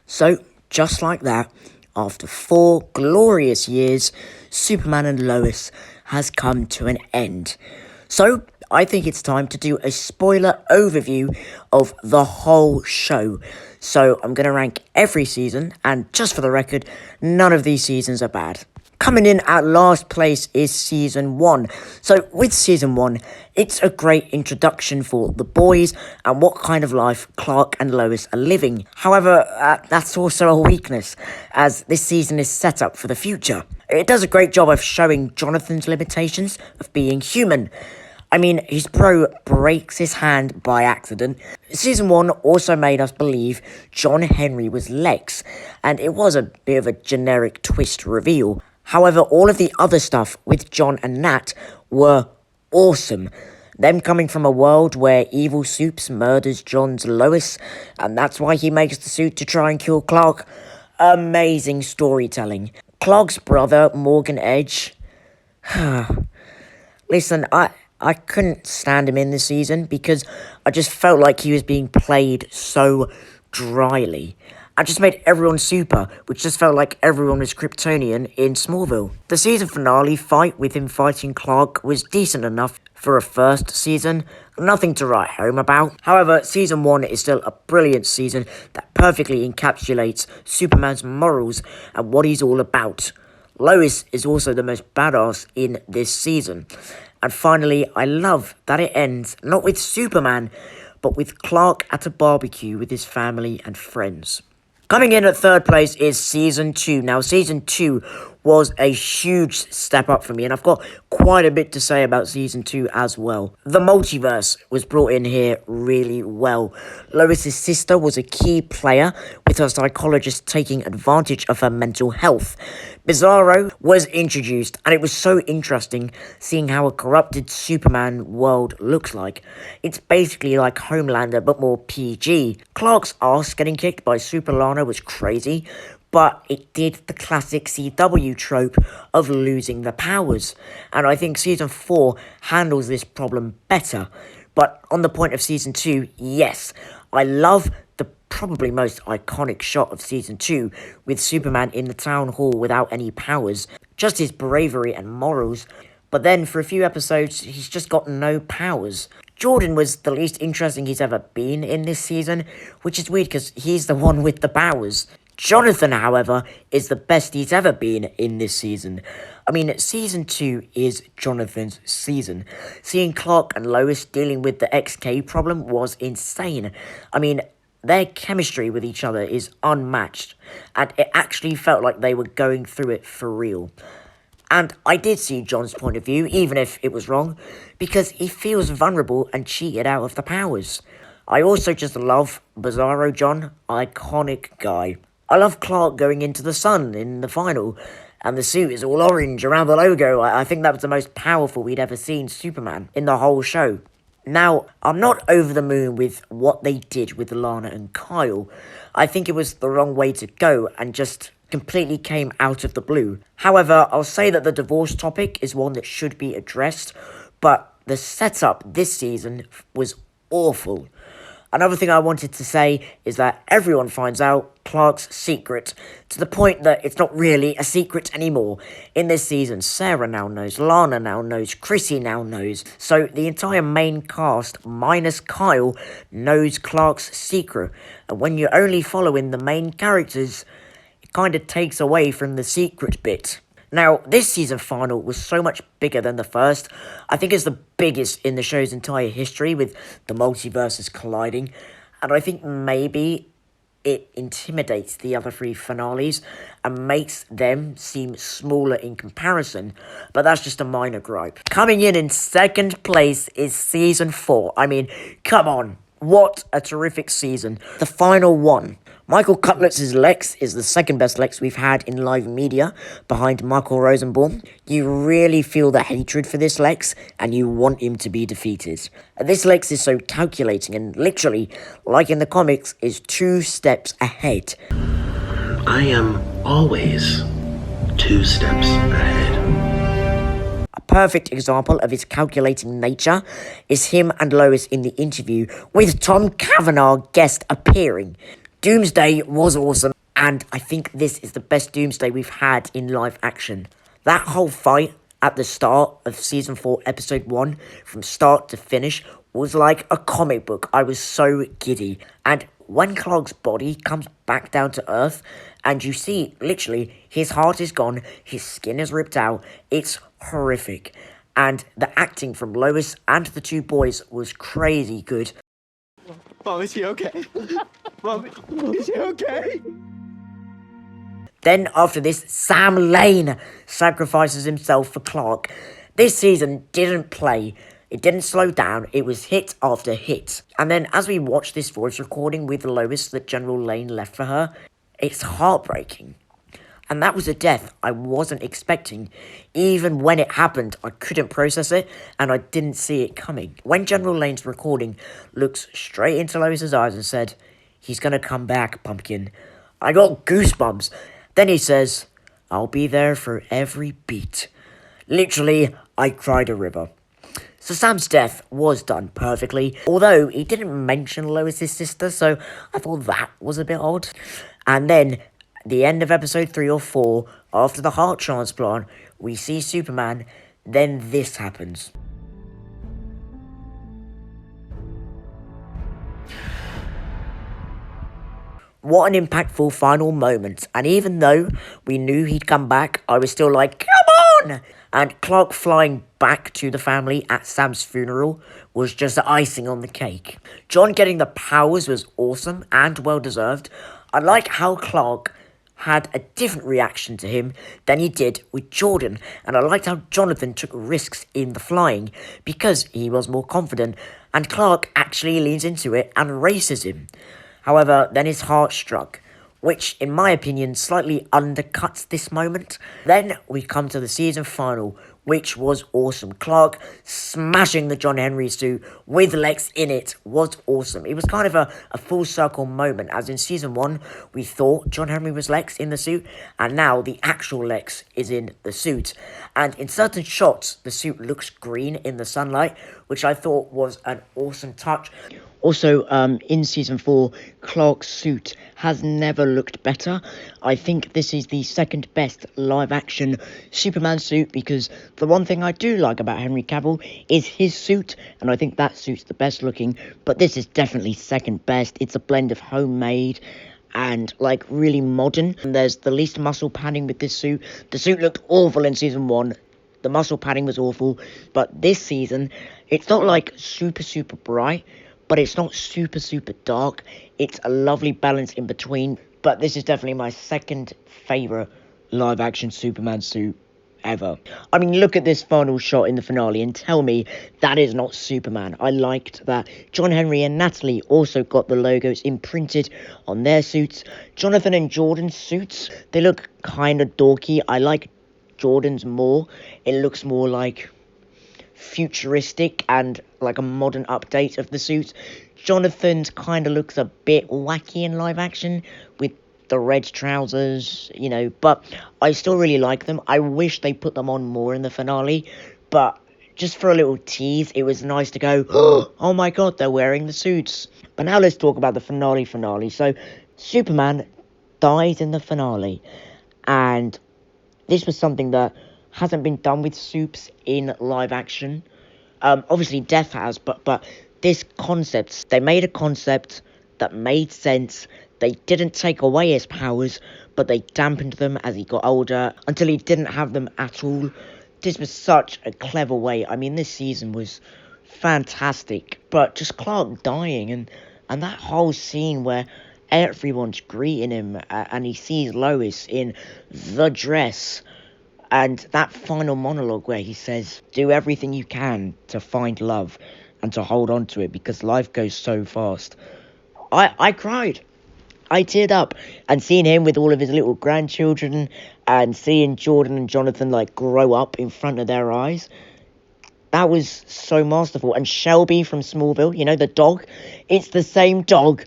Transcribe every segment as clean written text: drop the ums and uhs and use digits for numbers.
So, just like that, after 4 glorious years, Superman and Lois has come to an end. So, I think it's time to do a spoiler overview of the whole show. So, I'm going to rank every season, and just for the record, none of these seasons are bad. Coming in at last place is Season 1. So, with Season 1, it's a great introduction for the boys and what kind of life Clark and Lois are living. However, that's also a weakness, as this season is set up for the future. It does a great job of showing Jonathan's limitations of being human. I mean, his bro breaks his hand by accident. Season 1 also made us believe John Henry was Lex, and it was a bit of a generic twist reveal. However, all of the other stuff with John and Nat were awesome. Them coming from a world where evil Supes murders John's Lois, and that's why he makes the suit to try and kill Clark. Amazing storytelling. Clark's brother, Morgan Edge. Listen, I couldn't stand him in this season because I just felt like he was being played so dryly. I just made everyone super, which just felt like everyone was Kryptonian in Smallville. The season finale fight with him fighting Clark was decent enough for a first season, nothing to write home about. However, Season 1 is still a brilliant season that perfectly encapsulates Superman's morals and what he's all about. Lois is also the most badass in this season. And finally, I love that it ends not with Superman, but with Clark at a barbecue with his family and friends. Coming in at third place is Season 2. Now, Season 2 was a huge step up for me, and I've got quite a bit to say about Season 2 as well. The multiverse was brought in here really well. Lois' sister was a key player, with her psychologist taking advantage of her mental health. Bizarro was introduced, and it was so interesting seeing how a corrupted Superman world looks like. It's basically like Homelander, but more PG. Clark's ass getting kicked by Super Lana was crazy, but it did the classic CW trope of losing the powers. And I think Season 4 handles this problem better. But on the point of Season 2, yes, I love the probably most iconic shot of Season 2, with Superman in the town hall without any powers, just his bravery and morals. But then for a few episodes, he's just got no powers. Jordan was the least interesting he's ever been in this season, which is weird because he's the one with the powers. Jonathan, however, is the best he's ever been in this season. I mean, Season 2 is Jonathan's season. Seeing Clark and Lois dealing with the XK problem was insane. I mean, their chemistry with each other is unmatched, and it actually felt like they were going through it for real. And I did see John's point of view, even if it was wrong, because he feels vulnerable and cheated out of the powers. I also just love Bizarro John, iconic guy. I love Clark going into the sun in the final, and the suit is all orange around the logo. I think that was the most powerful we'd ever seen Superman in the whole show. Now, I'm not over the moon with what they did with Lana and Kyle. I think it was the wrong way to go and just completely came out of the blue. However, I'll say that the divorce topic is one that should be addressed, but the setup this season was awful. Another thing I wanted to say is that everyone finds out Clark's secret, to the point that it's not really a secret anymore. In this season, Sarah now knows, Lana now knows, Chrissy now knows. So the entire main cast, minus Kyle, knows Clark's secret. And when you're only following the main characters, it kind of takes away from the secret bit. Now, this season final was so much bigger than the first. I think it's the biggest in the show's entire history, with the multiverses colliding. And I think maybe it intimidates the other three finales and makes them seem smaller in comparison. But that's just a minor gripe. Coming in second place is Season 4. I mean, come on. What a terrific season. The final one. Michael Cutlett's Lex is the second best Lex we've had in live media, behind Michael Rosenbaum. You really feel the hatred for this Lex, and you want him to be defeated. This Lex is so calculating and literally, like in the comics, is 2 steps ahead. I am always 2 steps ahead. A perfect example of his calculating nature is him and Lois in the interview, with Tom Cavanaugh guest appearing. Doomsday was awesome. And I think this is the best Doomsday we've had in live action. That whole fight at the start of season 4, episode 1, from start to finish, was like a comic book. I was so giddy. And when Clark's body comes back down to Earth, and you see, literally, his heart is gone, his skin is ripped out, it's horrific. And the acting from Lois and the two boys was crazy good. Mom, is he okay? Mom, is he okay? Then after this, Sam Lane sacrifices himself for Clark. This season didn't play. It didn't slow down. It was hit after hit. And then as we watch this voice recording with Lois that General Lane left for her, it's heartbreaking. And that was a death I wasn't expecting. Even when it happened, I couldn't process it, and I didn't see it coming. When General Lane's recording looks straight into Lois's eyes and said, "He's gonna come back, Pumpkin," I got goosebumps. Then he says, "I'll be there for every beat." Literally, I cried a river. So Sam's death was done perfectly, although he didn't mention Lois's sister, so I thought that was a bit odd. And then, the end of episode 3 or 4, after the heart transplant, we see Superman, then this happens. What an impactful final moment, and even though we knew he'd come back, I was still like, come on! And Clark flying back to the family at Sam's funeral was just the icing on the cake. John getting the powers was awesome and well-deserved. I like how Clark had a different reaction to him than he did with Jordan, and I liked how Jonathan took risks in the flying because he was more confident, and Clark actually leans into it and races him. However, then his heart struck, which, in my opinion, slightly undercuts this moment. Then we come to the season final, which was awesome. Clark smashing the John Henry suit with Lex in it was awesome. It was kind of a full circle moment, as in season 1, we thought John Henry was Lex in the suit, and now the actual Lex is in the suit. And in certain shots, the suit looks green in the sunlight, which I thought was an awesome touch. Also, in season 4, Clark's suit has never looked better. I think this is the second best live-action Superman suit, because the one thing I do like about Henry Cavill is his suit, and I think that suit's the best looking, but this is definitely second best. It's a blend of homemade and, like, really modern. And there's the least muscle padding with this suit. The suit looked awful in season 1. The muscle padding was awful, but this season, it's not, like, super bright, but it's not super dark. It's a lovely balance in between. But this is definitely my second favourite live-action Superman suit ever. I mean, look at this final shot in the finale and tell me that is not Superman. I liked that John Henry and Natalie also got the logos imprinted on their suits. Jonathan and Jordan's suits, they look kind of dorky. I like Jordan's more. It looks more like futuristic and like a modern update of the suit. Jonathan's kind of looks a bit wacky in live action with the red trousers, you know, but I still really like them. I wish they put them on more in the finale, but just for a little tease, it was nice to go, oh my god, they're wearing the suits. But now let's talk about the finale. So Superman dies in the finale, and this was something that hasn't been done with supes in live action. Obviously Death has, but this concept, they made a concept that made sense. They didn't take away his powers, but they dampened them as he got older until he didn't have them at all. This was such a clever way. I mean, this season was fantastic, but just Clark dying and that whole scene where everyone's greeting him and he sees Lois in the dress. And that final monologue where he says, do everything you can to find love and to hold on to it because life goes so fast. I cried. I teared up. And seeing him with all of his little grandchildren and seeing Jordan and Jonathan like grow up in front of their eyes, that was so masterful. And Shelby from Smallville, you know, the dog, it's the same dog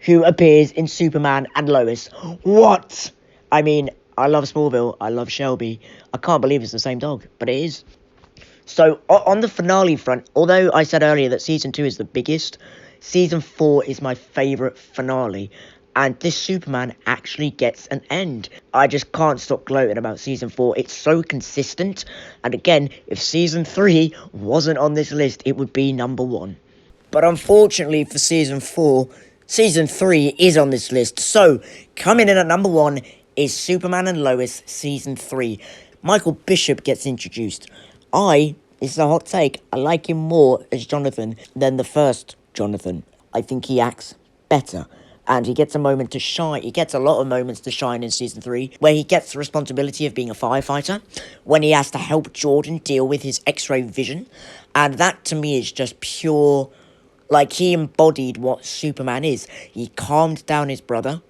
who appears in Superman and Lois. What? I mean, I love Smallville, I love Shelby. I can't believe it's the same dog, but it is. So, on the finale front, although I said earlier that Season 2 is the biggest, Season 4 is my favourite finale. and this Superman actually gets an end. I just can't stop gloating about season 4. It's so consistent, and again, if season 3 wasn't on this list, it would be number 1. But unfortunately for season 4, season 3 is on this list. So, coming in at number 1 is Superman and Lois season 3. Michael Bishop gets introduced. This is a hot take, I like him more as Jonathan than the first Jonathan. I think he acts better. And he gets a moment to shine. He gets a lot of moments to shine in season 3, where he gets the responsibility of being a firefighter, when he has to help Jordan deal with his X-ray vision. And that to me is just pure, like, he embodied what Superman is. He calmed down his brother.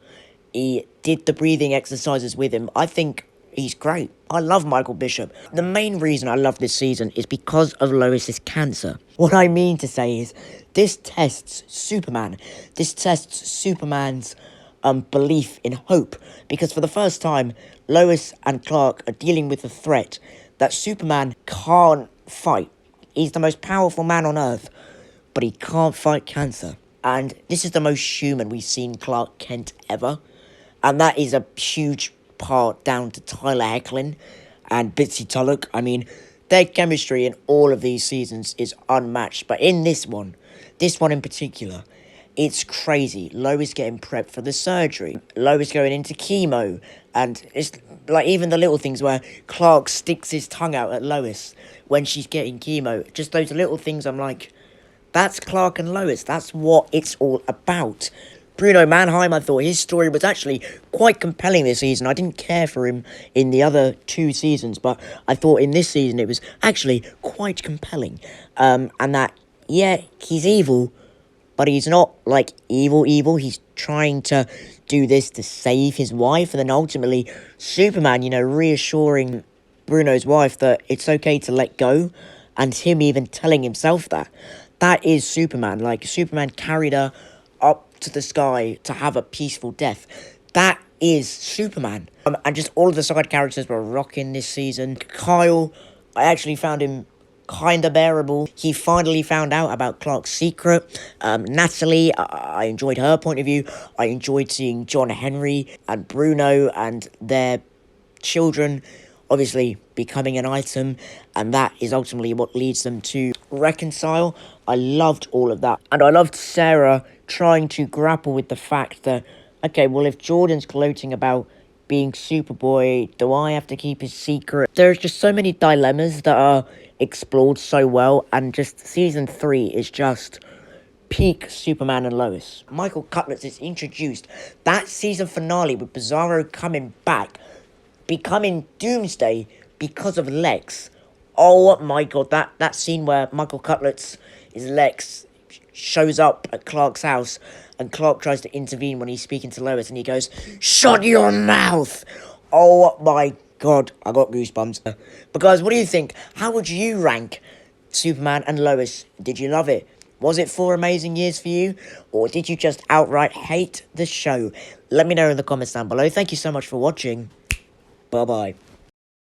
He did the breathing exercises with him. I think he's great. I love Michael Bishop. The main reason I love this season is because of Lois's cancer. What I mean to say is, this tests Superman. This tests Superman's belief in hope. Because for the first time, Lois and Clark are dealing with the threat that Superman can't fight. He's the most powerful man on Earth, but he can't fight cancer. And this is the most human we've seen Clark Kent ever. And that is a huge part down to Tyler Hoechlin and Bitsy Tulloch. I mean, their chemistry in all of these seasons is unmatched. But in this one in particular, it's crazy. Lois getting prepped for the surgery. Lois going into chemo. And it's like even the little things where Clark sticks his tongue out at Lois when she's getting chemo. Just those little things I'm like, that's Clark and Lois. That's what it's all about. Bruno Mannheim, I thought his story was actually quite compelling this season. I didn't care for him in the other 2 seasons, but I thought in this season it was actually quite compelling. And that, yeah, he's evil, but he's not, like, evil. He's trying to do this to save his wife, and then ultimately Superman, reassuring Bruno's wife that it's okay to let go, and him even telling himself that. That is Superman. Like, Superman carried her up to the sky to have a peaceful death. That is Superman. And just all of the side characters were rocking this season. Kyle, I actually found him kind of bearable. He finally found out about Clark's secret. Natalie, I enjoyed her point of view. I enjoyed seeing John Henry and Bruno and their children obviously becoming an item, and that is ultimately what leads them to reconcile. I loved all of that. And I loved Sarah trying to grapple with the fact that, okay, well, if Jordan's gloating about being Superboy, do I have to keep his secret? There's just so many dilemmas that are explored so well, and just season 3 is just peak Superman and Lois. Michael Cutlets is introduced. That season finale with Bizarro coming back, becoming Doomsday because of Lex. Oh my god, that scene where Michael Cutlets is Lex shows up at Clark's house and Clark tries to intervene when he's speaking to Lois and he goes, "Shut your mouth!" Oh my god, I got goosebumps. But guys, what do you think? How would you rank Superman and Lois? Did you love it? Was it 4 amazing years for you? Or did you just outright hate the show? Let me know in the comments down below. Thank you so much for watching. Bye-bye.